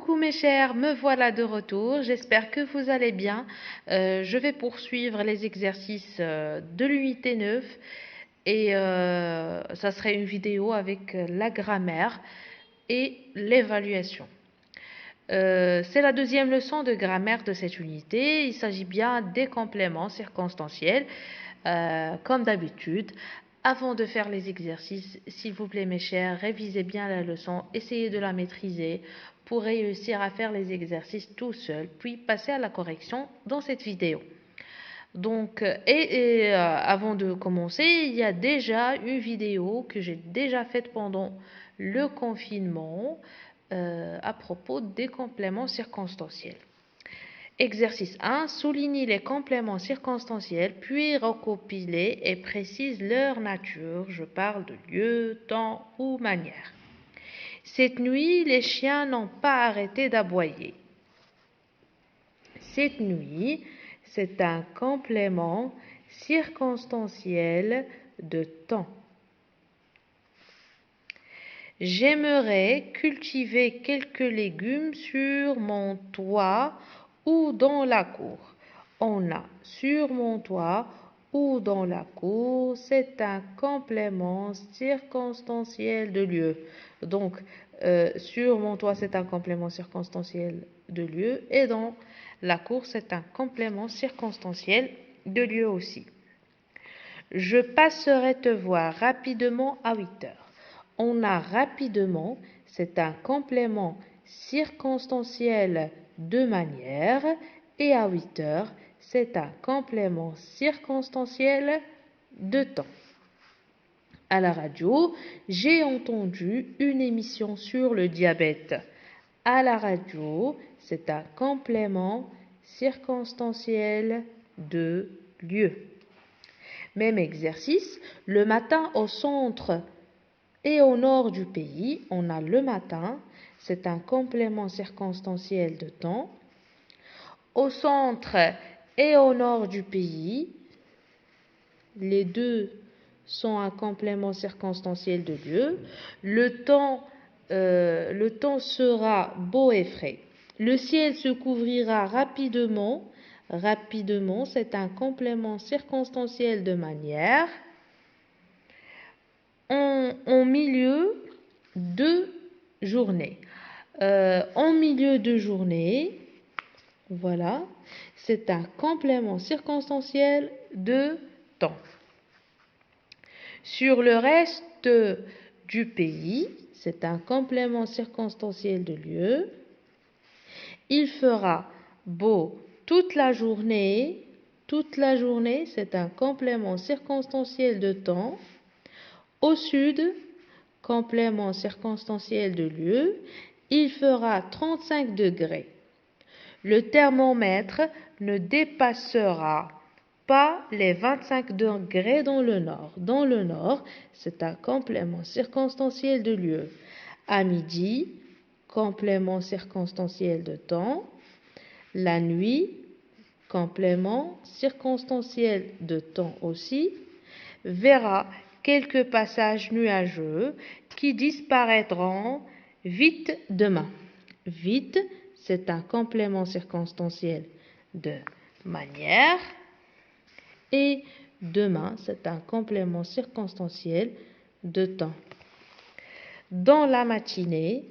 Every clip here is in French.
Coucou mes chers, me voilà de retour. J'espère que vous allez bien. Je vais poursuivre les exercices de l'unité 9 et ça serait une vidéo avec la grammaire et l'évaluation. C'est la deuxième leçon de grammaire de cette unité. Il s'agit bien des compléments circonstanciels, comme d'habitude. Avant de faire les exercices, s'il vous plaît mes chers, révisez bien la leçon, essayez de la maîtriser pour réussir à faire les exercices tout seul, puis passer à la correction dans cette vidéo. Donc, avant de commencer, il y a déjà une vidéo que j'ai déjà faite pendant le confinement à propos des compléments circonstanciels. Exercice 1. Souligne les compléments circonstanciels, puis recopile et précise leur nature. Je parle de lieu, temps ou manière. Cette nuit, les chiens n'ont pas arrêté d'aboyer. Cette nuit, c'est un complément circonstanciel de temps. J'aimerais cultiver quelques légumes sur mon toit ou dans la cour. On a sur mon toit ou dans la cour, c'est un complément circonstanciel de lieu. Donc, sur mon toit, c'est un complément circonstanciel de lieu et dans la cour, c'est un complément circonstanciel de lieu aussi. Je passerai te voir rapidement à 8 heures. On a rapidement, c'est un complément circonstanciel de manière et à 8 heures, c'est un complément circonstanciel de temps. À la radio, j'ai entendu une émission sur le diabète. À la radio, c'est un complément circonstanciel de lieu. Même exercice, le matin au centre et au nord du pays, on a le matin, c'est un complément circonstanciel de temps. Au centre et au nord du pays, les deux sont un complément circonstanciel de lieu. Le temps sera beau et frais. Le ciel se couvrira rapidement. Rapidement, c'est un complément circonstanciel de manière. En milieu de journée. En milieu de journée, voilà, c'est un complément circonstanciel de temps. Sur le reste du pays, c'est un complément circonstanciel de lieu. Il fera beau toute la journée. Toute la journée, c'est un complément circonstanciel de temps. Au sud, complément circonstanciel de lieu, il fera 35 degrés. Le thermomètre ne dépassera pas les 25 degrés dans le nord. Dans le nord, c'est un complément circonstanciel de lieu. À midi, complément circonstanciel de temps. La nuit, complément circonstanciel de temps aussi, verra quelques passages nuageux qui disparaîtront vite demain. Vite, c'est un complément circonstanciel de manière et demain, c'est un complément circonstanciel de temps. Dans la matinée,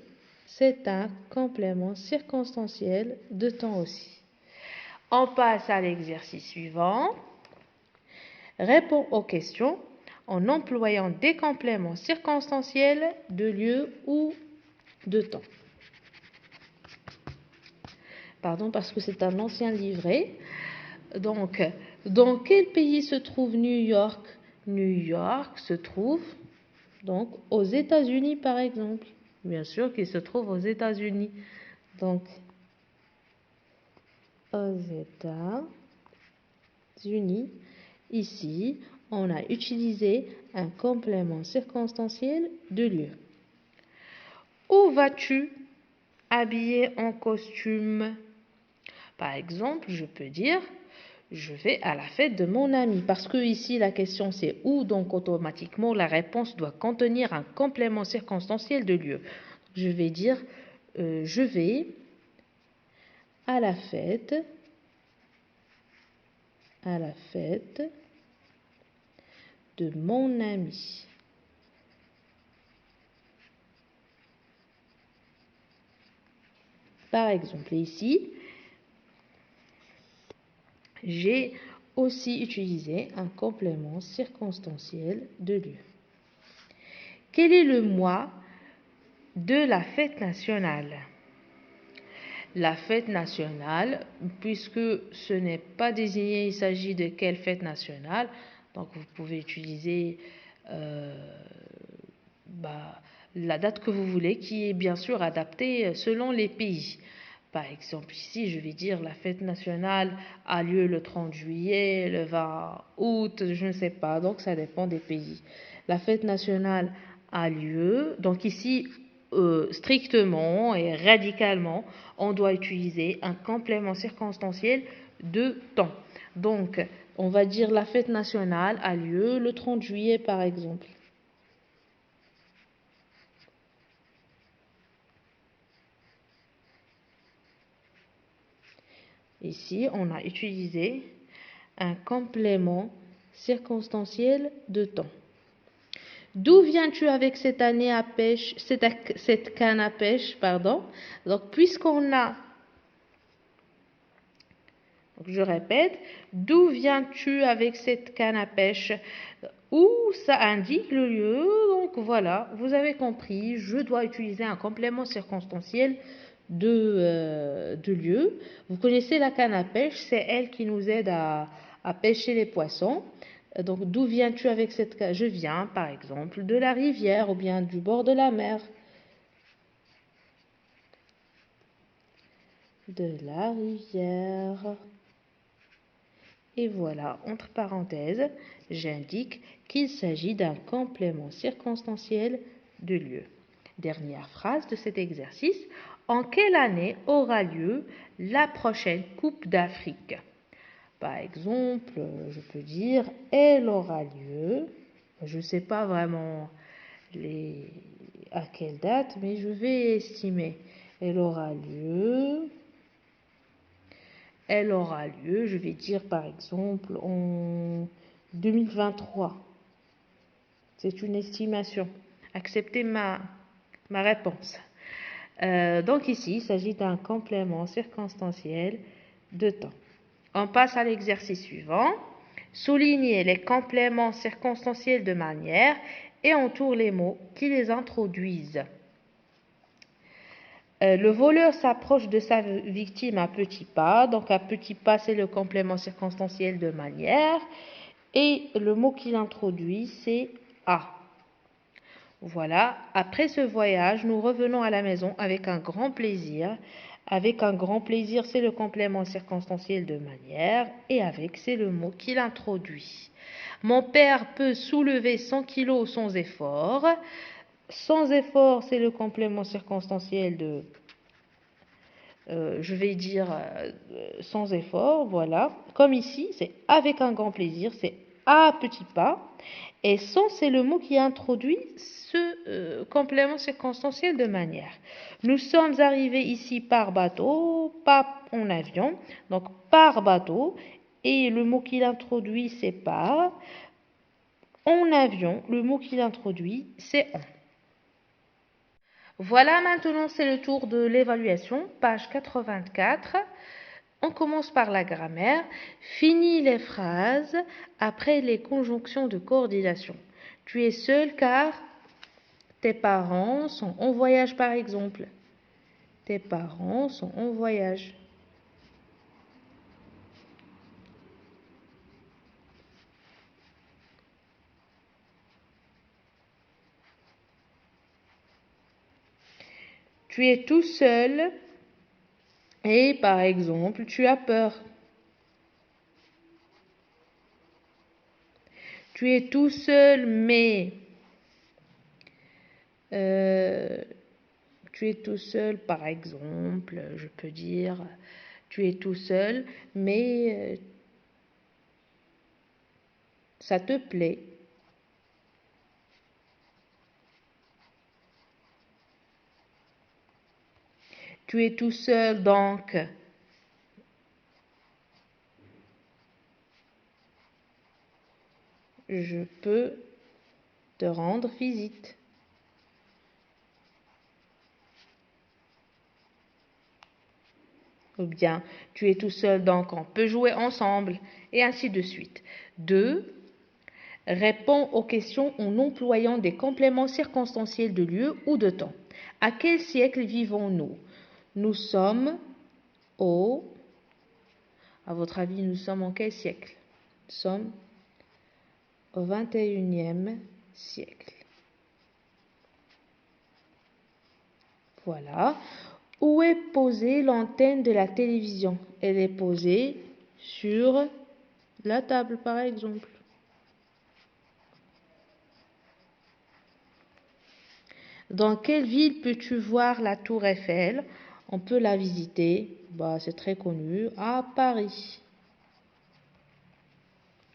c'est un complément circonstanciel de temps aussi. On passe à l'exercice suivant. Réponds aux questions en employant des compléments circonstanciels de lieu ou de temps. Pardon, parce que c'est un ancien livret. Donc, dans quel pays se trouve New York? New York se trouve donc aux États-Unis, par exemple. Bien sûr qu'il se trouve aux États-Unis. Donc, aux États-Unis. Ici, on a utilisé un complément circonstanciel de lieu. Où vas-tu? Habillé en costume. Par exemple, je peux dire je vais à la fête de mon ami. Parce que ici, la question c'est où, donc automatiquement, la réponse doit contenir un complément circonstanciel de lieu. Je vais dire je vais à la fête de mon ami. Par exemple, ici, j'ai aussi utilisé un complément circonstanciel de lieu. Quel est le mois de la fête nationale? La fête nationale, puisque ce n'est pas désigné, il s'agit de quelle fête nationale, donc vous pouvez utiliser la date que vous voulez, qui est bien sûr adaptée selon les pays. Par exemple, ici, je vais dire la fête nationale a lieu le 30 juillet, le 20 août, je ne sais pas, donc ça dépend des pays. La fête nationale a lieu, donc ici, strictement et radicalement, on doit utiliser un complément circonstanciel de temps. Donc, on va dire la fête nationale a lieu le 30 juillet, par exemple. Ici, on a utilisé un complément circonstanciel de temps. D'où viens-tu avec cette année à pêche, cette canne à pêche, pardon. Donc, puisqu'on a, donc je répète, d'où viens-tu avec cette canne à pêche? Où ça indique le lieu, donc voilà, vous avez compris, je dois utiliser un complément circonstanciel de lieu. Vous connaissez la canne à pêche, c'est elle qui nous aide à pêcher les poissons. Donc d'où viens-tu avec cette canne? Je viens par exemple de la rivière ou bien du bord de la mer. De la rivière. Et voilà, entre parenthèses, j'indique qu'il s'agit d'un complément circonstanciel de lieu. Dernière phrase de cet exercice. En quelle année aura lieu la prochaine Coupe d'Afrique? Par exemple, je peux dire elle aura lieu. Je ne sais pas vraiment à quelle date, mais je vais estimer. Elle aura lieu, je vais dire par exemple en 2023. C'est une estimation. Acceptez ma réponse. Donc ici, il s'agit d'un complément circonstanciel de temps. On passe à l'exercice suivant. Soulignez les compléments circonstanciels de manière et entoure les mots qui les introduisent. Le voleur s'approche de sa victime à petits pas. Donc à petits pas, c'est le complément circonstanciel de manière. Et le mot qu'il introduit, c'est à. Voilà, après ce voyage, nous revenons à la maison avec un grand plaisir. Avec un grand plaisir, c'est le complément circonstanciel de manière. Et avec, c'est le mot qu'il introduit. Mon père peut soulever 100 kilos sans effort. Sans effort, c'est le complément circonstanciel de je vais dire sans effort, voilà. Comme ici, c'est avec un grand plaisir, c'est à petits pas. Et sans, c'est le mot qui introduit ce complément circonstanciel de manière. Nous sommes arrivés ici par bateau, pas en avion. Donc par bateau. Et le mot qu'il introduit, c'est par. En avion, le mot qu'il introduit, c'est en. Voilà, maintenant c'est le tour de l'évaluation, page 84. On commence par la grammaire. Finis les phrases après les conjonctions de coordination. Tu es seul car tes parents sont en voyage par exemple. Tes parents sont en voyage. Tu es tout seul et par exemple tu as peur. Tu es tout seul mais tu es tout seul par exemple, je peux dire tu es tout seul mais ça te plaît. Tu es tout seul donc je peux te rendre visite. Ou bien, tu es tout seul, donc on peut jouer ensemble, et ainsi de suite. 2. Réponds aux questions en employant des compléments circonstanciels de lieu ou de temps. À quel siècle vivons-nous? Nous sommes au... À votre avis, nous sommes en quel siècle? Nous sommes au 21e siècle. Voilà. Où est posée l'antenne de la télévision? Elle est posée sur la table, par exemple. Dans quelle ville peux-tu voir la tour Eiffel? On peut la visiter, c'est très connu, à Paris.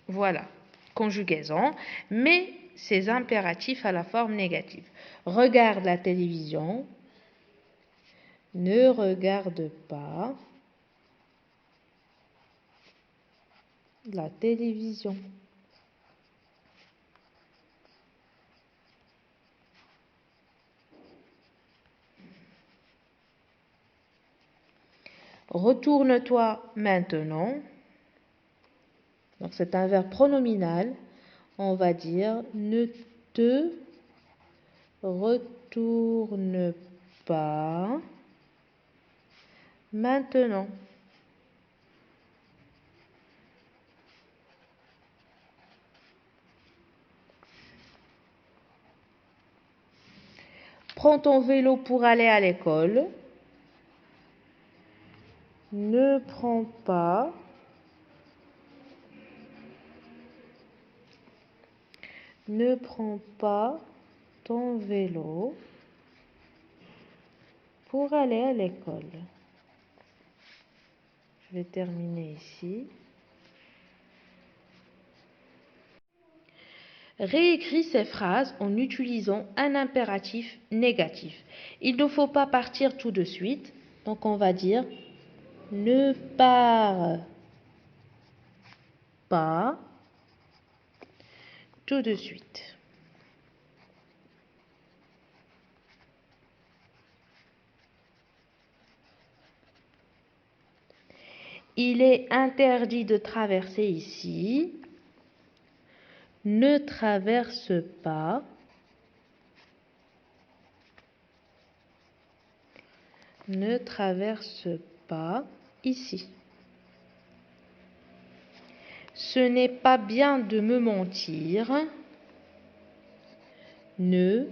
Voilà, conjugaison, mais c'est impératif à la forme négative. Regarde la télévision, ne regarde pas la télévision. Retourne-toi maintenant. Donc c'est un verbe pronominal. On va dire ne te retourne pas maintenant. Prends ton vélo pour aller à l'école. Ne prends pas ton vélo pour aller à l'école. Je vais terminer ici. Réécris ces phrases en utilisant un impératif négatif. Il ne faut pas partir tout de suite. Donc on va dire ne pars pas tout de suite. Il est interdit de traverser ici. Ne traverse pas. Ne traverse pas ici. Ce n'est pas bien de me mentir. Ne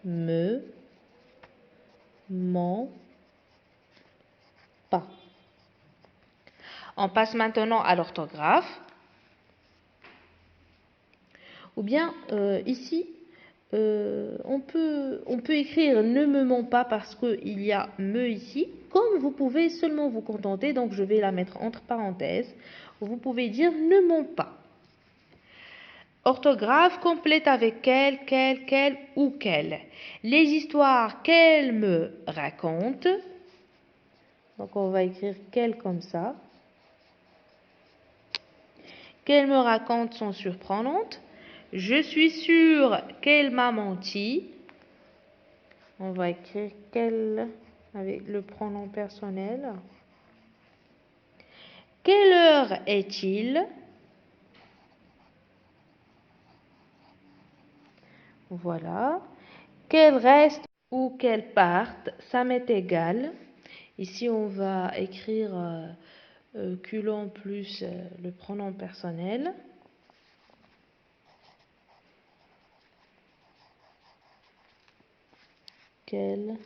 me mens pas. On passe maintenant à l'orthographe. Ou bien ici, on peut écrire ne me mens pas parce qu'il y a me ici. Comme vous pouvez seulement vous contenter, donc je vais la mettre entre parenthèses. Vous pouvez dire ne mens pas. Orthographe complète avec quel ou quelle. Les histoires qu'elle me raconte. Donc on va écrire qu'elle comme ça. Qu'elle me raconte sont surprenantes. Je suis sûre qu'elle m'a menti. On va écrire qu'elle avec le pronom personnel. Quelle heure est-il? Voilà. Qu'elle reste ou qu'elle parte, ça m'est égal. Ici, on va écrire culon plus le pronom personnel. Quelle.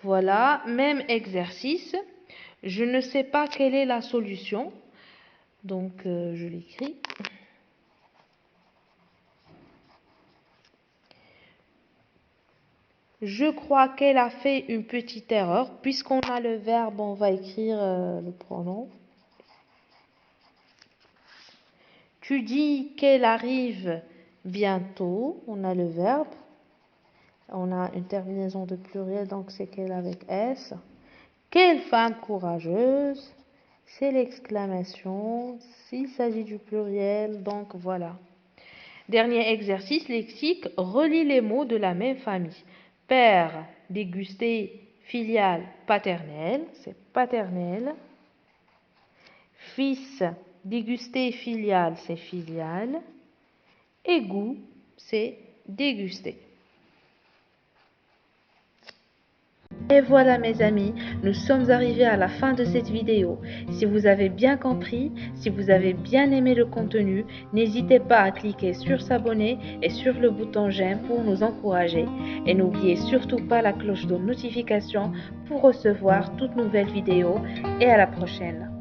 Voilà, même exercice. Je ne sais pas quelle est la solution. Donc, je l'écris. Je crois qu'elle a fait une petite erreur. Puisqu'on a le verbe, on va écrire le pronom. Tu dis qu'elle arrive bientôt. On a le verbe. On a une terminaison de pluriel, donc c'est qu'elle avec S. Quelle femme courageuse. c'est l'exclamation. S'il s'agit du pluriel, donc voilà. Dernier exercice lexique, relie les mots de la même famille. Père, déguster, filial, paternel, c'est paternel. Fils, déguster, filial, c'est filial. Et goût, c'est déguster. Et voilà mes amis, nous sommes arrivés à la fin de cette vidéo. Si vous avez bien compris, si vous avez bien aimé le contenu, n'hésitez pas à cliquer sur s'abonner et sur le bouton j'aime pour nous encourager. Et n'oubliez surtout pas la cloche de notification pour recevoir toutes nouvelles vidéos et à la prochaine.